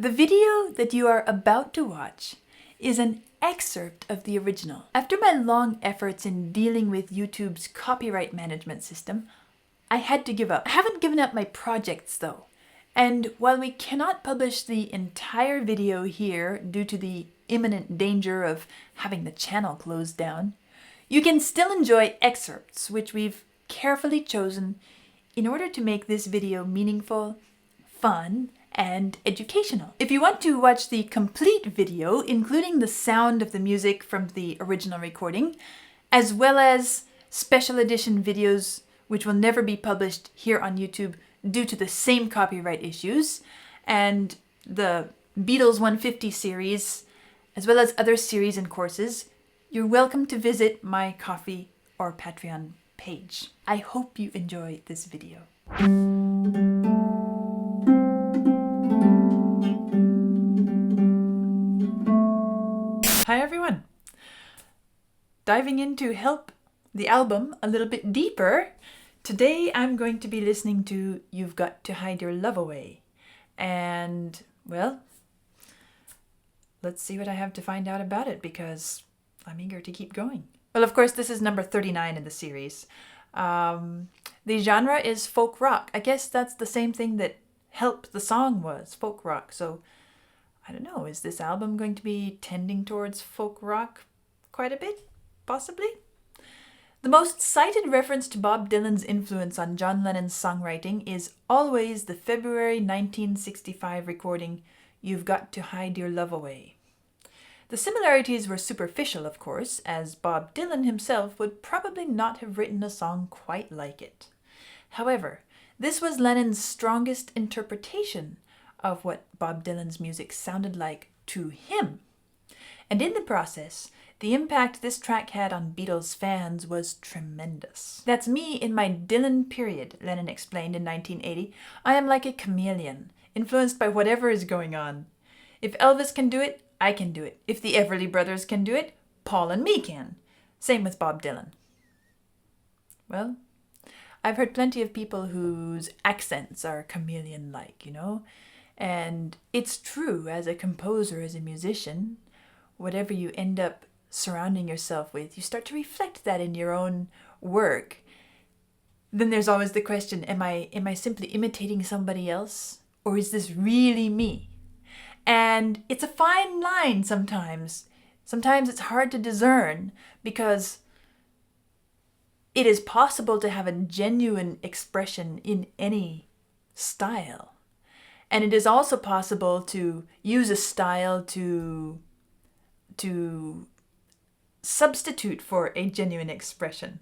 The video that you are about to watch is an excerpt of the original. After my long efforts in dealing with YouTube's copyright management system, I had to give up. I haven't given up my projects though. And while we cannot publish the entire video here due to the imminent danger of having the channel closed down, you can still enjoy excerpts which we've carefully chosen in order to make this video meaningful, fun, and educational. If you want to watch the complete video, including the sound of the music from the original recording, as well as special edition videos which will never be published here on YouTube due to the same copyright issues, and the Beatles 150 series, as well as other series and courses, you're welcome to visit my Ko-fi or Patreon page. I hope you enjoy this video. Hi everyone! Diving in to help the album a little bit deeper, today I'm going to be listening to You've Got to Hide Your Love Away. And, well, let's see what I have to find out about it because I'm eager to keep going. Well, of course, this is number 39 in the series. The genre is folk rock. I guess that's the same thing that Help the song was, folk rock. So, I don't know, is this album going to be tending towards folk rock quite a bit? Possibly? The most cited reference to Bob Dylan's influence on John Lennon's songwriting is always the February 1965 recording, You've Got to Hide Your Love Away. The similarities were superficial, of course, as Bob Dylan himself would probably not have written a song quite like it. However, this was Lennon's strongest interpretation of what Bob Dylan's music sounded like to him. And in the process, the impact this track had on Beatles fans was tremendous. That's me in my Dylan period, Lennon explained in 1980. I am like a chameleon, influenced by whatever is going on. If Elvis can do it, I can do it. If the Everly Brothers can do it, Paul and me can. Same with Bob Dylan. Well, I've heard plenty of people whose accents are chameleon-like, you know? And it's true, as a composer, as a musician, whatever you end up surrounding yourself with, you start to reflect that in your own work. Then there's always the question, am I simply imitating somebody else? Or is this really me? And it's a fine line sometimes. Sometimes it's hard to discern because it is possible to have a genuine expression in any style. And it is also possible to use a style to substitute for a genuine expression.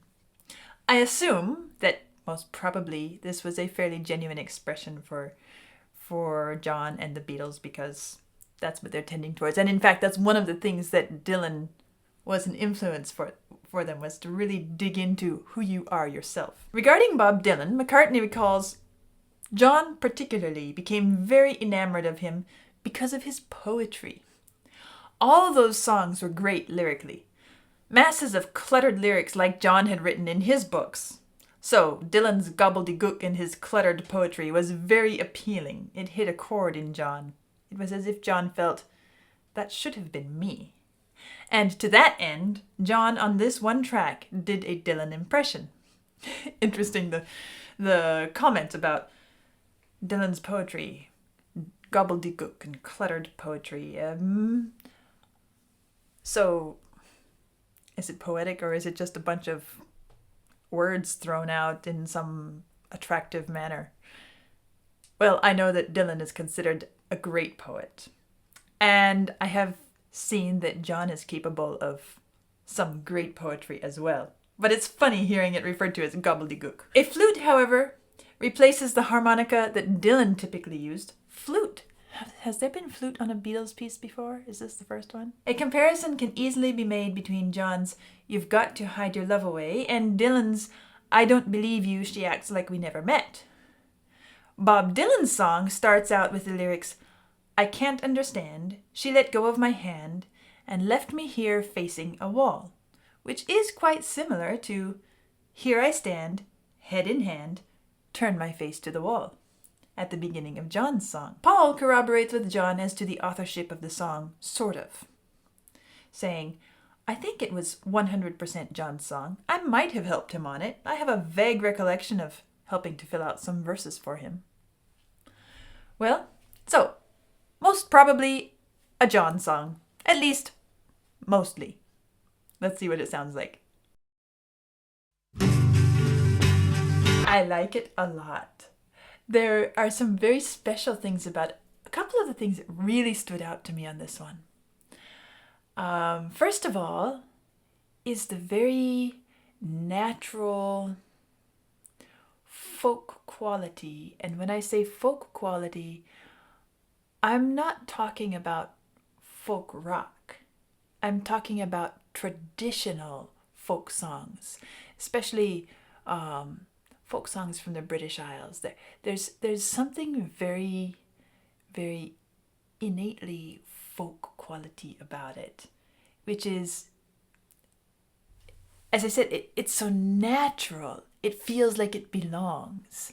I assume that most probably this was a fairly genuine expression for John and the Beatles because that's what they're tending towards. And in fact, that's one of the things that Dylan was an influence for them, was to really dig into who you are yourself. Regarding Bob Dylan, McCartney recalls, John particularly became very enamored of him because of his poetry. All those songs were great lyrically. Masses of cluttered lyrics like John had written in his books. So, Dylan's gobbledygook and his cluttered poetry was very appealing. It hit a chord in John. It was as if John felt, that should have been me. And to that end, John on this one track did a Dylan impression. Interesting, the comment about Dylan's poetry, gobbledygook and cluttered poetry. So, is it poetic or is it just a bunch of words thrown out in some attractive manner? Well, I know that Dylan is considered a great poet. And I have seen that John is capable of some great poetry as well. But it's funny hearing it referred to as gobbledygook. A flute, however, replaces the harmonica that Dylan typically used. Flute. Has there been flute on a Beatles piece before? Is this the first one? A comparison can easily be made between John's You've Got to Hide Your Love Away and Dylan's I Don't Believe You, She Acts Like We Never Met. Bob Dylan's song starts out with the lyrics, I can't understand, she let go of my hand and left me here facing a wall, which is quite similar to Here I stand, head in hand, turn my face to the wall. at the beginning of John's song. Paul corroborates with John as to the authorship of the song, sort of, saying, I think it was 100% John's song. I might have helped him on it. I have a vague recollection of helping to fill out some verses for him. Well, so, most probably a John song. At least, mostly. Let's see what it sounds like. I like it a lot. There are some very special things about it. A couple of the things that really stood out to me on this one. First of all, is the very natural folk quality. And when I say folk quality, I'm not talking about folk rock. I'm talking about traditional folk songs, especially folk songs from the British Isles. There's something very, very innately folk quality about it, which is, as I said, it's so natural. It feels like it belongs.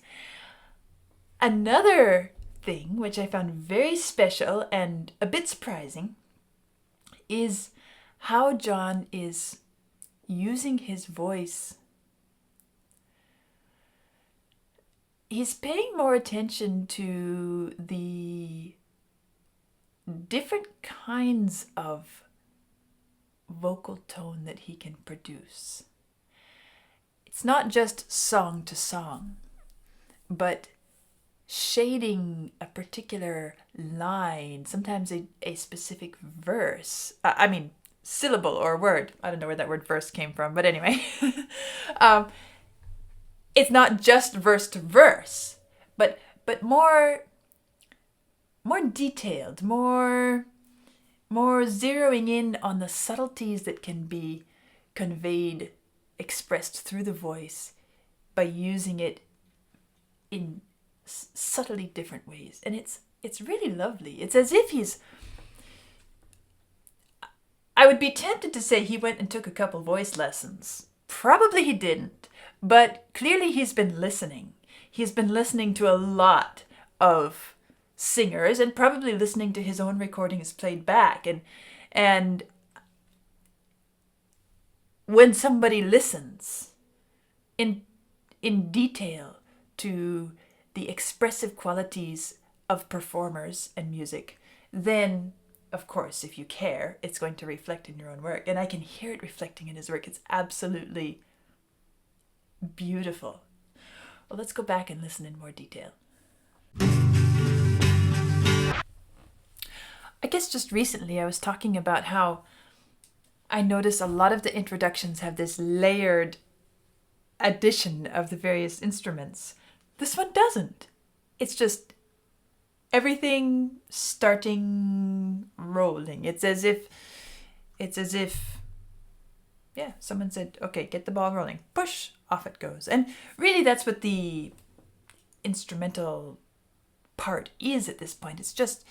Another thing, which I found very special and a bit surprising, is how John is using his voice. He's paying more attention to the different kinds of vocal tone that he can produce. It's not just song to song, but shading a particular line, sometimes a specific verse. Syllable or word. I don't know where that word verse came from, but anyway. It's not just verse to verse, but more detailed, more zeroing in on the subtleties that can be conveyed, expressed through the voice by using it in subtly different ways. And it's really lovely. It's as if I would be tempted to say he went and took a couple voice lessons. Probably he didn't, but clearly he's been listening. He's been listening to a lot of singers and probably listening to his own recordings played back. And when somebody listens in detail to the expressive qualities of performers and music, then, of course, if you care, it's going to reflect in your own work. And I can hear it reflecting in his work. It's absolutely beautiful. Well, let's go back and listen in more detail. I guess just recently I was talking about how I notice a lot of the introductions have this layered addition of the various instruments. This one doesn't. It's just everything starting rolling. It's as if, yeah, someone said, okay, get the ball rolling. Push, off it goes. And really that's what the instrumental part is at this point. It's just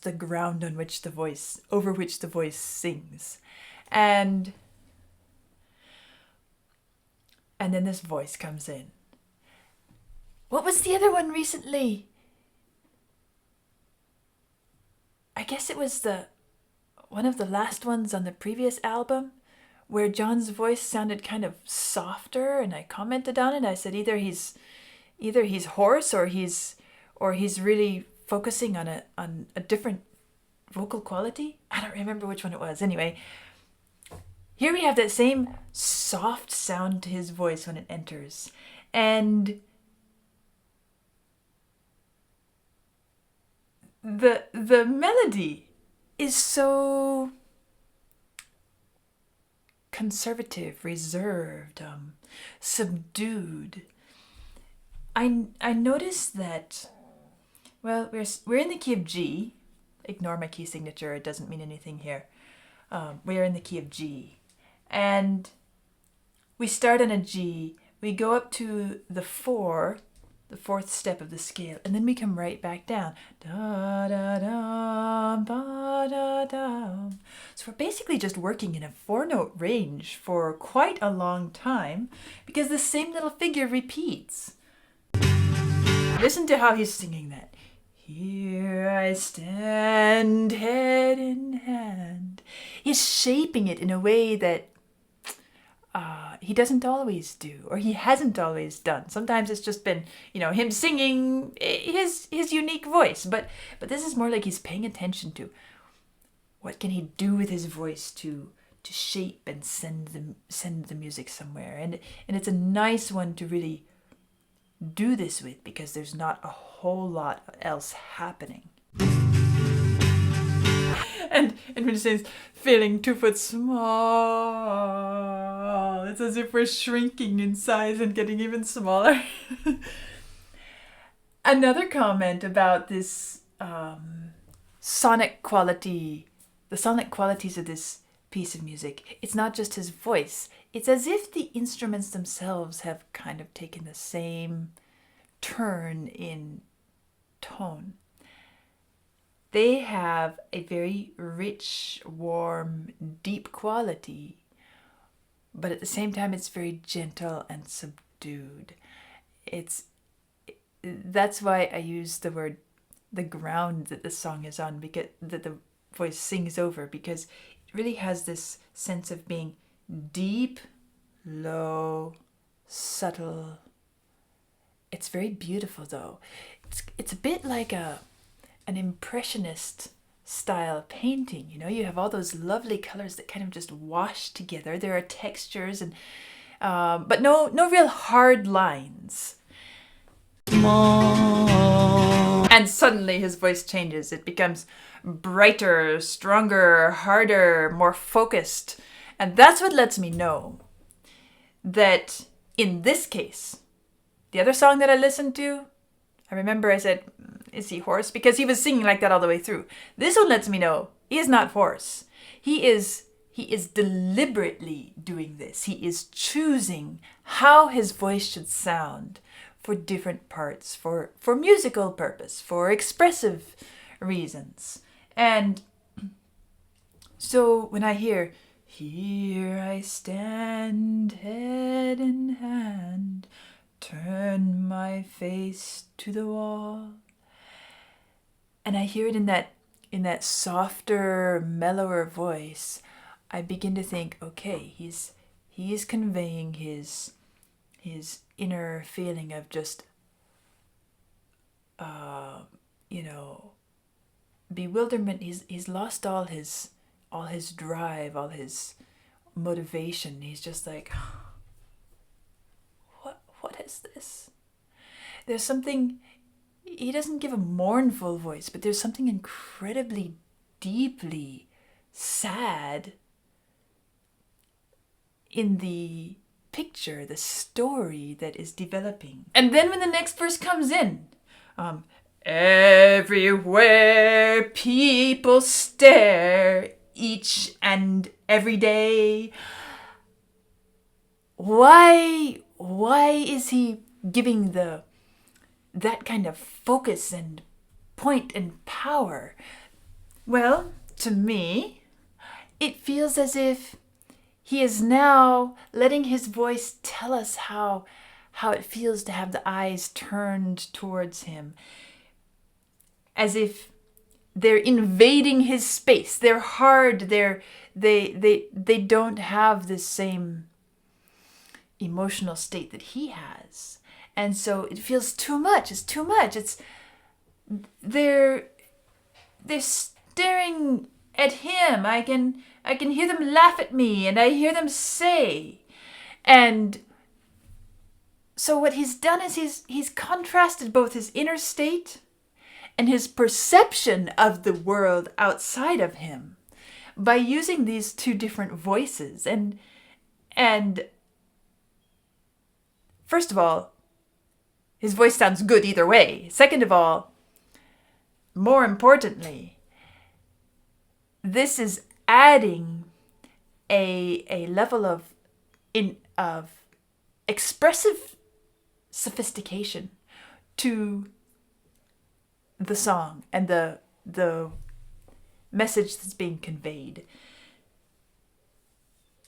the ground over which the voice sings. And then this voice comes in. What was the other one recently? I guess it was one of the last ones on the previous album where John's voice sounded kind of softer, and I commented on it. I said either he's hoarse or he's really focusing on a different vocal quality. I don't remember which one it was. Anyway, here we have that same soft sound to his voice when it enters. And the melody is so conservative, reserved, subdued. I noticed that, well, we're in the key of G. Ignore my key signature, it doesn't mean anything here. We're in the key of G. And we start on a G, we go up to the fourth step of the scale, and then we come right back down. Da da da ba da da. So we're basically just working in a 4-note range for quite a long time because the same little figure repeats. Listen to how he's singing that. Here I stand, head in hand. He's shaping it in a way that he doesn't always do, or he hasn't always done. Sometimes it's just been, him singing his unique voice. But this is more like he's paying attention to what can he do with his voice to shape and send the music somewhere. And it's a nice one to really do this with, because there's not a whole lot else happening. And when it says feeling 2 foot small, it's as if we're shrinking in size and getting even smaller. Another comment about this sonic quality, the sonic qualities of this piece of music. It's not just his voice. It's as if the instruments themselves have kind of taken the same turn in tone. They have a very rich, warm, deep quality, but at the same time it's very gentle and subdued. That's why I use the word the ground that the song is on, because that the voice sings over, because it really has this sense of being deep, low, subtle. It's very beautiful though. It's a bit like an impressionist style painting. You have all those lovely colors that kind of just wash together. There are textures and but no real hard lines. And suddenly his voice changes. It becomes brighter, stronger, harder, more focused. And that's what lets me know that in this case, the other song that I listened to, I remember I said, is he hoarse? Because he was singing like that all the way through. This one lets me know he is not hoarse. He is deliberately doing this. He is choosing how his voice should sound for different parts, for musical purpose, for expressive reasons. And so when I hear, here I stand, head in hand, turn my face to the wall, and I hear it in that softer, mellower voice, I begin to think, okay, he's conveying his inner feeling of just bewilderment. He's lost all his drive, all his motivation. He's just like, what is this? There's something. He doesn't give a mournful voice, but there's something incredibly deeply sad in the picture, the story that is developing. And then when the next verse comes in, everywhere people stare each and every day. Why is he giving that kind of focus and point and power? Well, to me, it feels as if he is now letting his voice tell us how it feels to have the eyes turned towards him. As if they're invading his space. They're hard. They don't have the same emotional state that he has. And so it feels too much. It's too much. They're staring at him. I can hear them laugh at me, and I hear them say. And so what he's done is he's contrasted both his inner state and his perception of the world outside of him by using these two different voices. And first of all, his voice sounds good either way. Second of all, more importantly, this is adding a level of expressive sophistication to the song and the message that's being conveyed.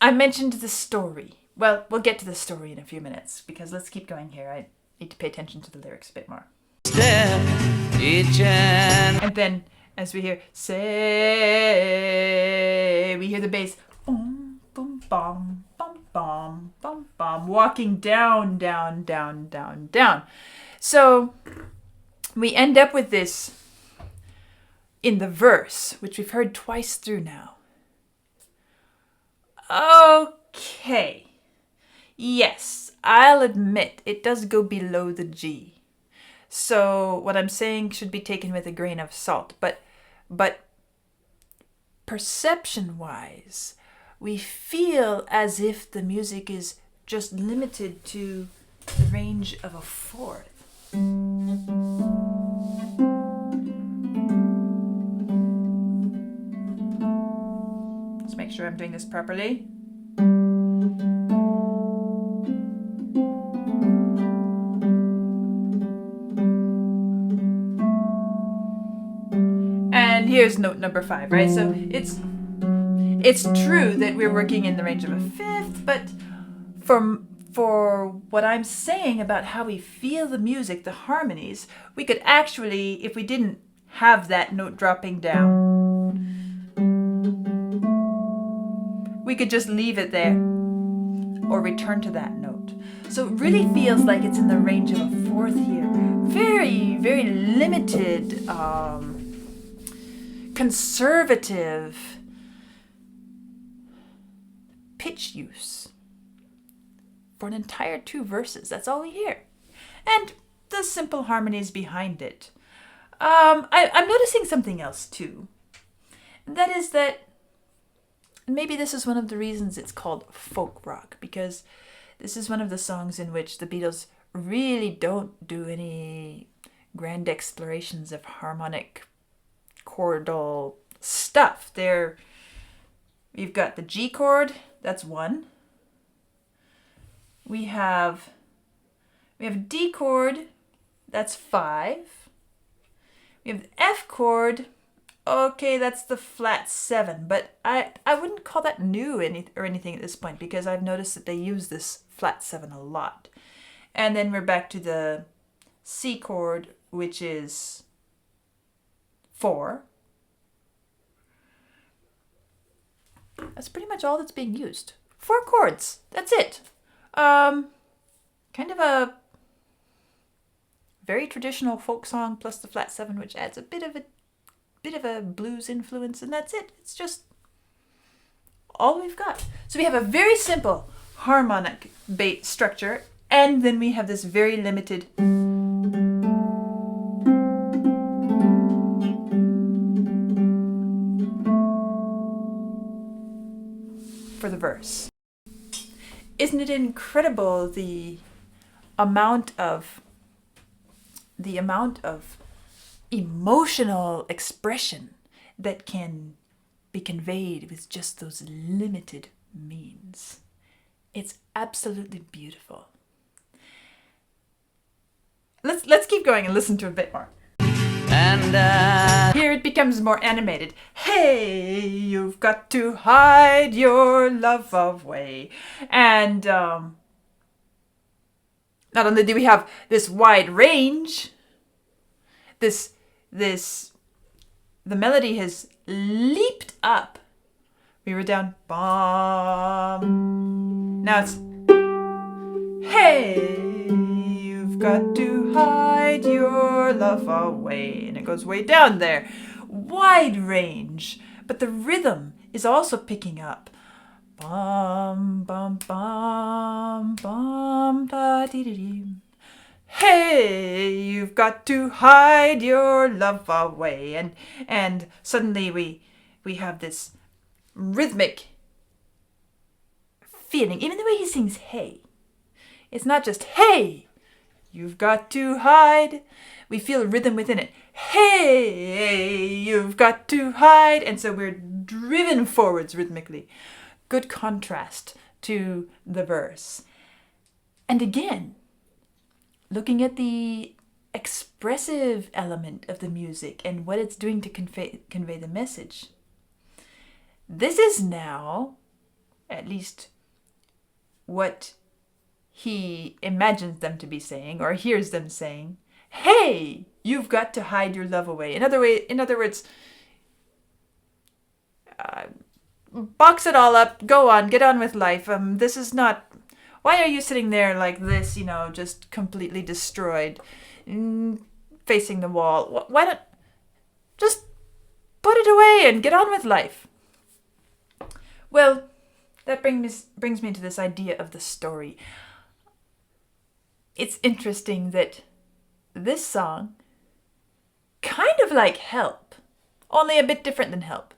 I mentioned the story. Well, we'll get to the story in a few minutes, because let's keep going here. I need to pay attention to the lyrics a bit more. step, each and then as we hear say, we hear the bass boom, boom, bum, bum, bum, bum, bum, walking down, down, down, down, down. So we end up with this in the verse, which we've heard twice through now. Okay. Yes, I'll admit it does go below the G. So what I'm saying should be taken with a grain of salt. But perception-wise, we feel as if the music is just limited to the range of a fourth. Let's make sure I'm doing this properly. And here's note number 5, right? So it's true that we're working in the range of a fifth, but for what I'm saying about how we feel the music, the harmonies, we could actually, if we didn't have that note dropping down, we could just leave it there or return to that note. So it really feels like it's in the range of a fourth here. Very, very limited, conservative pitch use for an entire 2 verses. That's all we hear. And the simple harmonies behind it. I'm noticing something else too. And that is that, and maybe this is one of the reasons it's called folk rock, because this is one of the songs in which the Beatles really don't do any grand explorations of harmonic chordal stuff. You've got the G chord, that's 1. We have D chord, that's 5. We have the F chord, okay, that's the flat 7, but I wouldn't call that new or anything at this point, because I've noticed that they use this flat 7 a lot. And then we're back to the C chord, which is 4. That's pretty much all that's being used. 4 chords, that's it. Kind of a very traditional folk song plus the flat 7, which adds a bit of a blues influence, and that's it. It's just all we've got. So we have a very simple harmonic bass structure, and then we have this very limited for the verse. Isn't it incredible the amount of emotional expression that can be conveyed with just those limited means? It's absolutely beautiful. Let's keep going and listen to a bit more. and Here it becomes more animated. Hey, you've got to hide your love away. And not only do we have this wide range, the melody has leaped up. We were down, bum. Now it's, hey, you've got to hide your love away. And it goes way down there. Wide range. But the rhythm is also picking up. Bum, bum, bum, bum, ba-dee-dee-dee. Hey, you've got to hide your love away. And suddenly we have this rhythmic feeling. Even the way he sings hey. It's not just hey, you've got to hide. We feel rhythm within it. Hey, you've got to hide. And so we're driven forwards rhythmically. Good contrast to the verse. And again, looking at the expressive element of the music and what it's doing to convey the message. This is now, at least what he imagines them to be saying or hears them saying, Hey, you've got to hide your love away. In other words, box it all up, go on, get on with life. This is not... Why are you sitting there like this, just completely destroyed, facing the wall? Why don't... Just put it away and get on with life. Well, that brings me to this idea of the story. It's interesting that this song, kind of like Help, only a bit different than Help.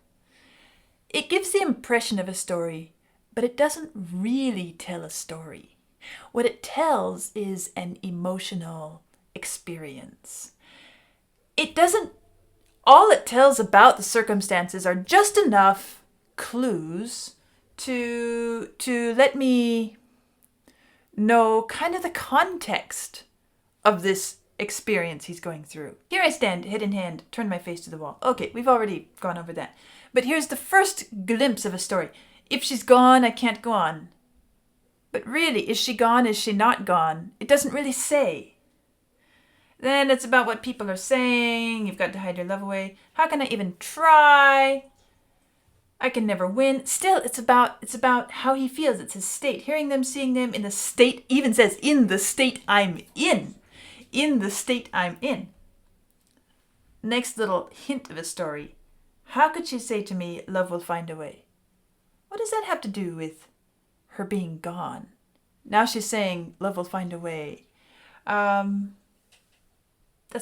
It gives the impression of a story, but it doesn't really tell a story. What it tells is an emotional experience. All it tells about the circumstances are just enough clues to let me know kind of the context of this experience he's going through. Here I stand, head in hand, turn my face to the wall. Okay, we've already gone over that. But here's the first glimpse of a story. If she's gone, I can't go on. But really, is she gone? Is she not gone? It doesn't really say. Then it's about what people are saying. You've got to hide your love away. How can I even try? I can never win. Still, it's about how he feels. It's his state. Hearing them, seeing them in the state, even says, in the state I'm in. In the state I'm in. Next little hint of a story. How could she say to me, love will find a way? What does that have to do with her being gone? Now she's saying, love will find a way. That's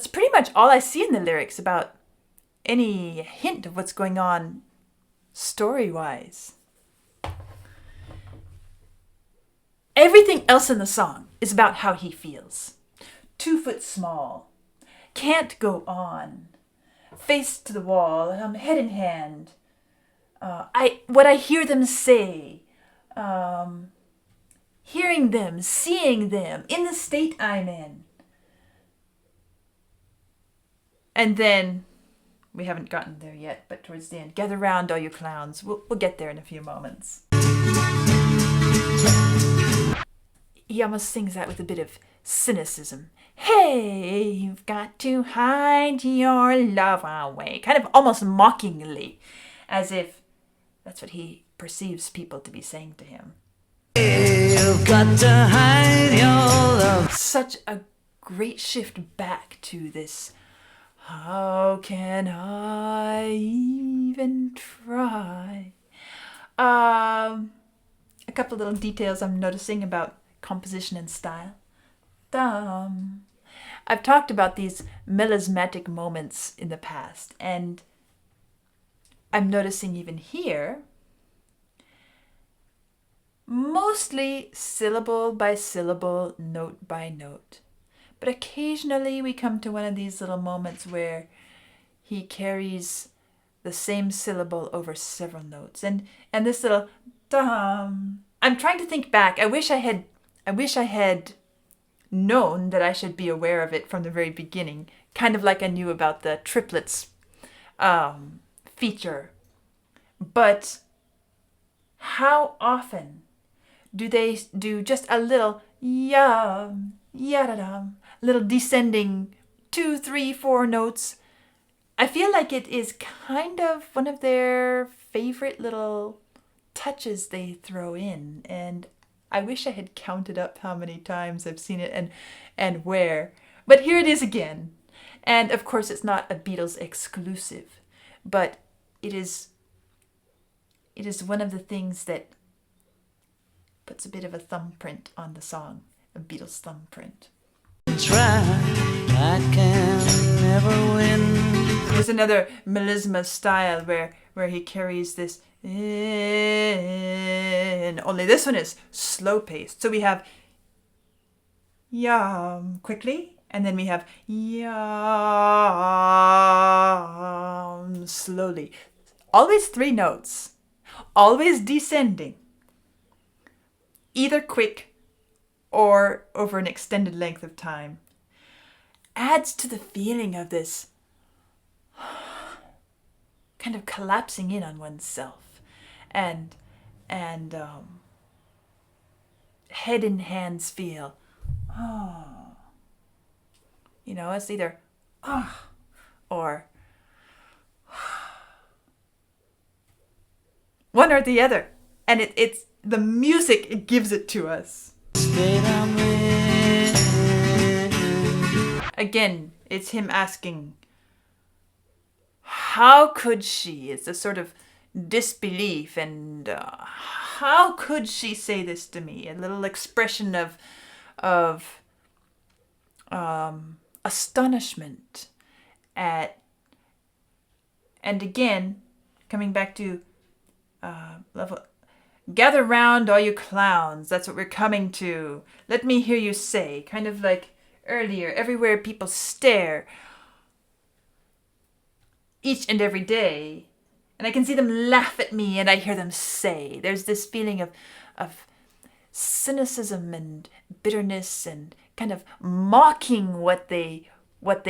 pretty much all I see in the lyrics about any hint of what's going on story-wise. Everything else in the song is about how he feels. 2 foot small. Can't go on. Face to the wall. Head in hand. What I hear them say. Hearing them. Seeing them. In the state I'm in. And then, we haven't gotten there yet, but towards the end, gather round all you clowns. We'll get there in a few moments. He almost sings that with a bit of cynicism. Hey, you've got to hide your love away. Kind of almost mockingly, as if that's what he perceives people to be saying to him. Hey, you've got to hide your love. Such a great shift back to this. How can I even try? A couple little details I'm noticing about composition and style. I've talked about these melismatic moments in the past, and I'm noticing even here, mostly syllable by syllable, note by note. But occasionally we come to one of these little moments where he carries the same syllable over several notes. And this little dum. I'm trying to think back. I wish I had known that I should be aware of it from the very beginning. Kind of like I knew about the triplets feature. But how often do they do just a little yum, yada-dum, little descending 2, 3, 4 notes? I feel like it is kind of one of their favorite little touches they throw in, and I wish I had counted up how many times I've seen it and where. But here it is again. And of course it's not a Beatles exclusive, but it is one of the things that puts a bit of a thumbprint on the song, a Beatles thumbprint. Try, I can never win. There's another melisma style where he carries this in, only this one is slow paced. So we have yum quickly, and then we have yum slowly. Always 3 notes, always descending, either quick or over an extended length of time. Adds to the feeling of this kind of collapsing in on oneself and head in hands feel. You know, it's either ah or one or the other. And it's the music, it gives it to us. Again, it's him asking, how could she? It's a sort of disbelief, and how could she say this to me? A little expression of astonishment at, and again, coming back to level. Gather round, all you clowns. That's what we're coming to. Let me hear you say. Kind of like earlier, everywhere people stare. Each and every day. And I can see them laugh at me and I hear them say. There's this feeling of cynicism and bitterness and kind of mocking what they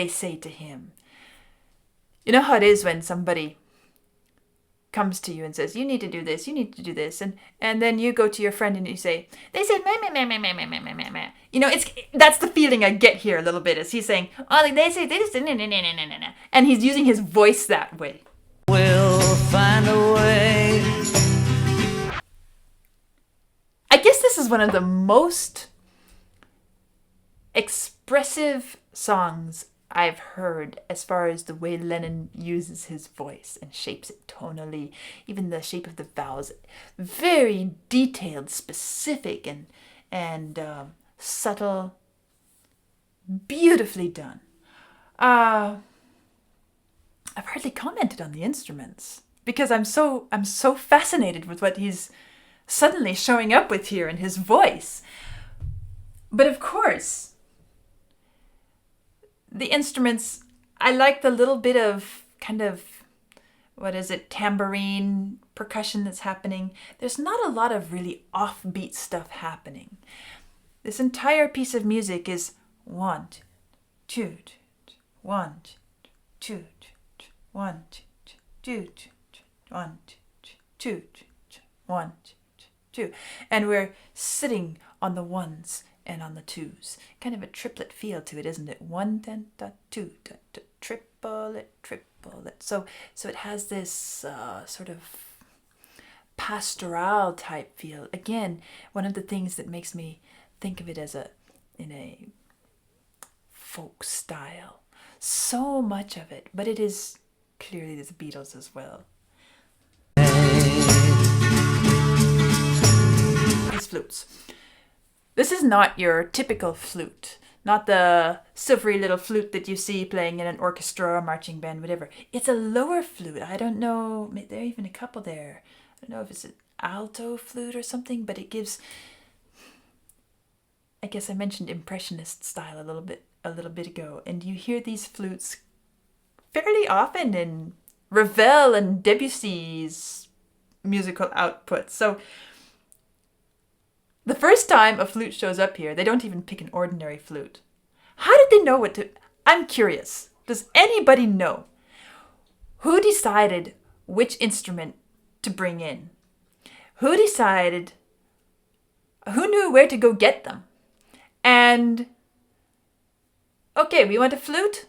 say to him. You know how it is when somebody comes to you and says, you need to do this, you need to do this, and then you go to your friend and you say, they said meh, meh, meh, meh, meh, meh, meh, meh, meh, meh. You know, that's the feeling I get here a little bit, is he's saying, oh, like they say this, and he's using his voice that way. We'll find a way. I guess this is one of the most expressive songs I've heard as far as the way Lennon uses his voice and shapes it tonally, even the shape of the vowels. Very detailed, specific, and subtle. Beautifully done. I've hardly commented on the instruments because I'm so fascinated with what he's suddenly showing up with here in his voice. But of course, the instruments, I like the little bit of kind of, tambourine percussion that's happening. There's not a lot of really offbeat stuff happening. This entire piece of music is 1, 2, 1, 2, 1, 2, 1, 2, 1, 2. And we're sitting on the ones and on the twos. Kind of a triplet feel to it, isn't it? 1, 10, 2, triple it. So it has this sort of pastoral type feel. Again, one of the things that makes me think of it as in a folk style. So much of it, but it is clearly the Beatles as well. These flutes. This is not your typical flute, not the silvery little flute that you see playing in an orchestra or marching band, whatever. It's a lower flute. I don't know, there are even a couple there. I don't know if it's an alto flute or something, but it gives, I guess I mentioned impressionist style a little bit ago, and you hear these flutes fairly often in Ravel and Debussy's musical output. So the first time a flute shows up here, they don't even pick an ordinary flute. How did they know what to... I'm curious. Does anybody know? Who decided which instrument to bring in? Who decided... Who knew where to go get them? And... Okay, we want a flute?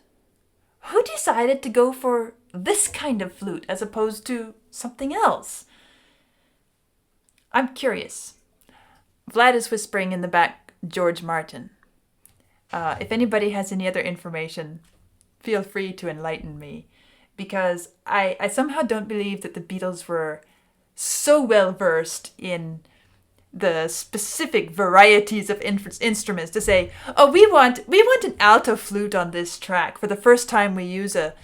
Who decided to go for this kind of flute as opposed to something else? I'm curious. Vlad is whispering in the back, George Martin. If anybody has any other information, feel free to enlighten me. Because I somehow don't believe that the Beatles were so well versed in the specific varieties of instruments to say, oh, we want an alto flute on this track for the first time we use a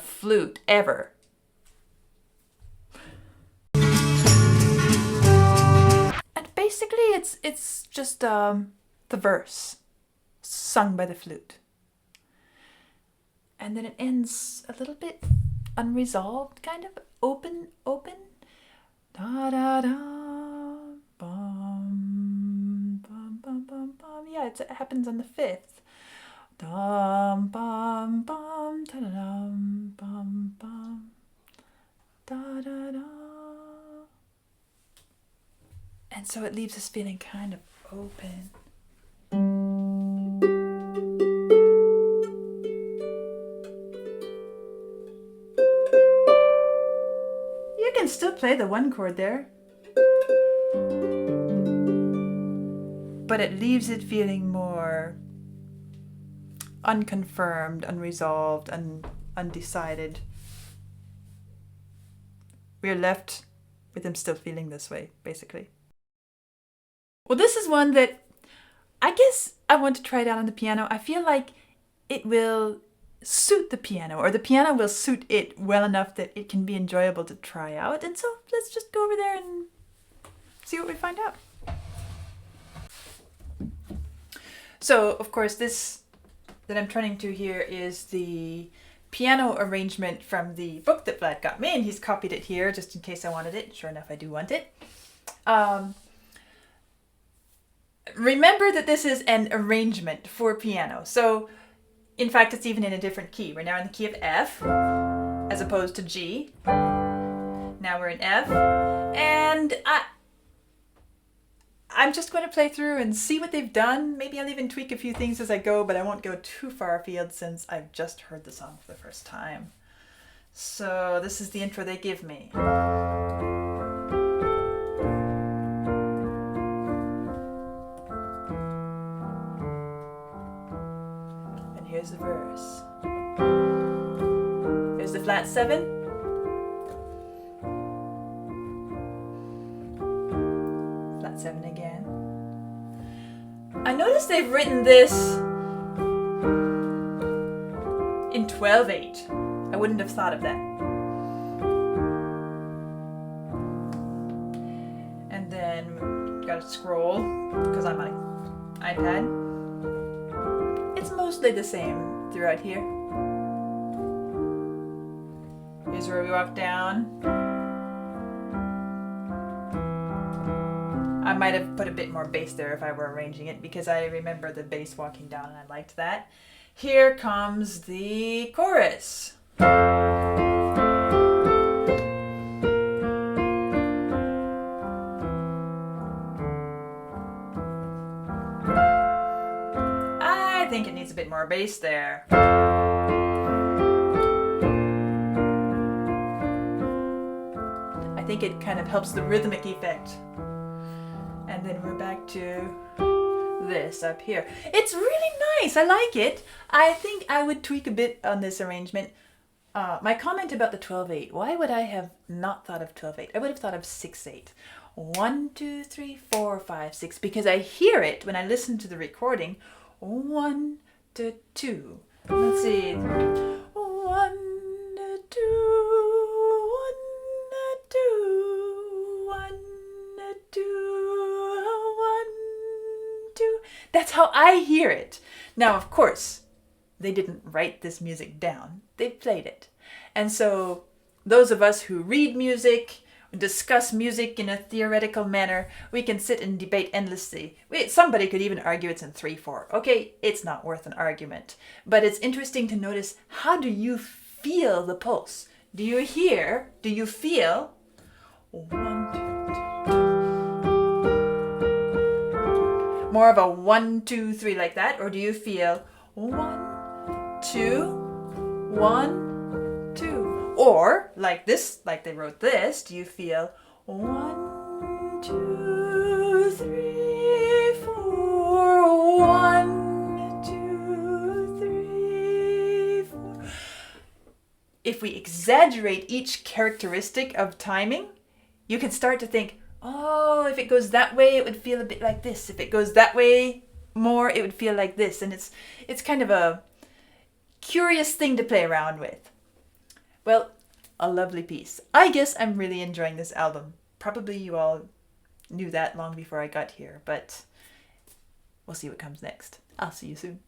flute ever. Basically, it's just the verse sung by the flute. And then it ends a little bit unresolved, kind of open. Da da da, bum, bum, bum, bum, bum. Yeah, it happens on the 5th. Dum, bum, bum, da da dum, bum, bum, da da da. And so it leaves us feeling kind of open. can still play the one chord there, but it leaves it feeling more unconfirmed, unresolved, and undecided. We're left with him still feeling this way, basically. Well, this is one that I guess I want to try it out on the piano. I feel like it will suit the piano, or the piano will suit it well enough that it can be enjoyable to try out. And so let's just go over there and see what we find out. So, of course, this that I'm turning to here is the piano arrangement from the book that Vlad got me, and he's copied it here just in case I wanted it. Sure enough, I do want it. Remember that this is an arrangement for piano. So, in fact, it's even in a different key. We're now in the key of F, as opposed to G. Now we're in F, and I'm just going to play through and see what they've done. Maybe I'll even tweak a few things as I go, but I won't go too far afield since I've just heard the song for the first time. So this is the intro they give me. And here's the verse. Here's the flat 7. Flat 7 again. I noticed they've written this in 12/8. I wouldn't have thought of that. And then gotta scroll because I'm on an iPad. It's mostly the same throughout here. Here's where we walk down. I might have put a bit more bass there if I were arranging it because I remember the bass walking down and I liked that. Here comes the chorus. I think it needs a bit more bass there. I think it kind of helps the rhythmic effect. And then we're back to this up here. It's really nice. I like it. I think I would tweak a bit on this arrangement. My comment about the 12/8. Why would I have not thought of 12/8? I would have thought of 6/8. 1, 2, 3, 4, 5, 6. Because I hear it when I listen to the recording. 1, 2, 2. Let's see. 1, 2, 1, 2, 1, 2, 1, 2. That's how I hear it. Now, of course, they didn't write this music down. They played it. And so those of us who read music, discuss music in a theoretical manner, we can sit and debate endlessly. Somebody could even argue it's in 3/4. Okay, it's not worth an argument. But it's interesting to notice, how do you feel the pulse? Do you hear? Do you feel? 1, 2, 3. More of a 1, 2, 3 like that? Or do you feel 1, 2, 1, 2? Or like this, like they wrote this, do you feel 1, 2, 3, 4, 1, 2, 3, 4? If we exaggerate each characteristic of timing, you can start to think, oh, if it goes that way, it would feel a bit like this. If it goes that way more, it would feel like this. And it's kind of a curious thing to play around with. Well, a lovely piece. I guess I'm really enjoying this album. Probably you all knew that long before I got here, but we'll see what comes next. I'll see you soon.